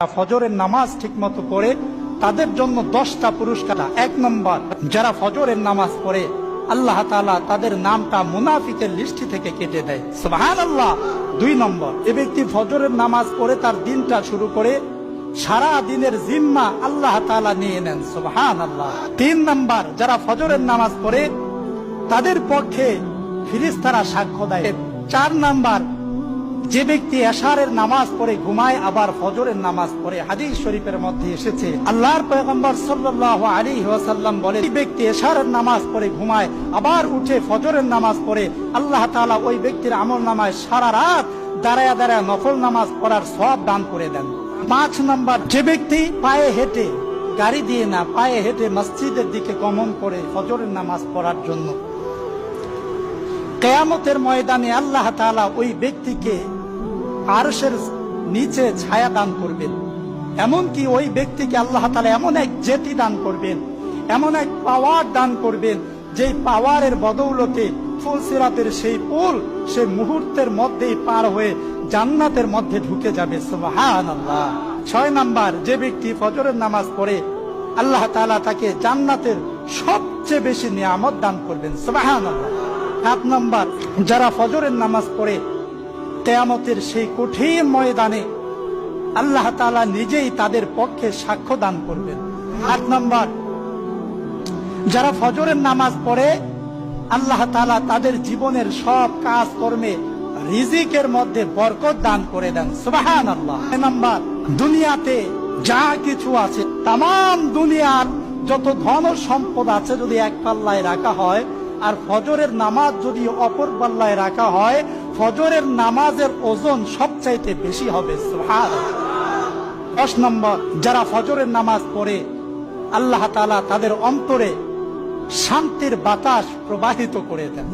ফজরের নামাজ ঠিকমতো পড়ে তাদের জন্য 10টা পুরস্কার। 1 নম্বর, যারা ফজরের নামাজ পড়ে আল্লাহ তাআলা তাদের নামটা মুনাফিকের লিস্টি থেকে কেটে দেয়, সুবহানাল্লাহ। 2 নম্বর, যে ব্যক্তি ফজরের নামাজ পড়ে তার দিনটা শুরু করে সারা দিনের জিম্মা আল্লাহ তাআলা নিয়ে নেন, সুবহানাল্লাহ। 3 নম্বর, যারা ফজরের নামাজ পড়ে তাদের পক্ষে ফেরেশতারা সাক্ষ্য দেয়। 4 নম্বর, যে ব্যক্তি এশারের নামাজ পড়ে ঘুমায় আবার ফজরের নামাজ পড়ে, হাদিস শরীফের মধ্যে এসেছে আল্লাহর পয়গম্বর সাল্লাল্লাহু আলাইহি ওয়াসাল্লাম বলেন, এই ব্যক্তি এশারের নামাজ পড়ে ঘুমায় আবার উঠে ফজরের নামাজ পড়ে, আল্লাহ তাআলা ওই ব্যক্তির আমলনামায় সারা রাত দাঁড়ায়া দাঁড়ায়া নফল নামাজ পড়ার সওয়াব দান করে দেন। 5 নম্বর, যে ব্যক্তি পায়ে হেঁটে, গাড়ি দিয়ে না, পায়ে হেঁটে মসজিদের দিকে গমন করে ফজরের নামাজ পড়ার জন্য, কিয়ামতের ময়দানে আল্লাহ তাআলা ওই ব্যক্তিকে আরশের নিচে ছায়া দান করবেন। এমনকি ওই ব্যক্তিকে আল্লাহ তাআলা এমন এক জেতি দান করবেন, এমন এক পাওয়ার দান করবেন, যে পাওয়ারের বদৌলতে ফুলসিরাতের সেই পুল সে মুহূর্তের মধ্যেই পার হয়ে জান্নাতের মধ্যে ঢুকে যাবে, সুবহানাল্লাহ। 6 নম্বর, যে ব্যক্তি ফজরের নামাজ পড়ে আল্লাহ তাআলা তাকে জান্নাতের সবচেয়ে বেশি নিয়ামত দান করবেন, সুবহানাল্লাহ। 7 নম্বর, যারা ফজরের নামাজ পড়ে কিয়ামতের সেই কঠিন ময়দানে আল্লাহ তাআলা নিজেই তাদের পক্ষে সাক্ষ্য দান করবেন। 8 নম্বর, যারা ফজরের নামাজ পড়ে আল্লাহ তাআলা তাদের জীবনের সব কাজ কর্মে রিজিকের মধ্যে বরকত দান করে দেন, সুবহানাল্লাহ। 9 নম্বর, দুনিয়াতে যা কিছু আছে, তাম দুনিয়ার যত ধন সম্পদ আছে যদি এক পাল্লায় রাখা হয় আর ফজরের নামাজ যদি অপর পাল্লায় রাখা হয়, ফজরের নামাজের ওজন সবচাইতে বেশি হবে, সুবহানাল্লাহ। 10 নম্বর, যারা ফজরের নামাজ পড়ে আল্লাহ তাআলা তাদের অন্তরে শান্তির বাতাস প্রবাহিত করে দেন।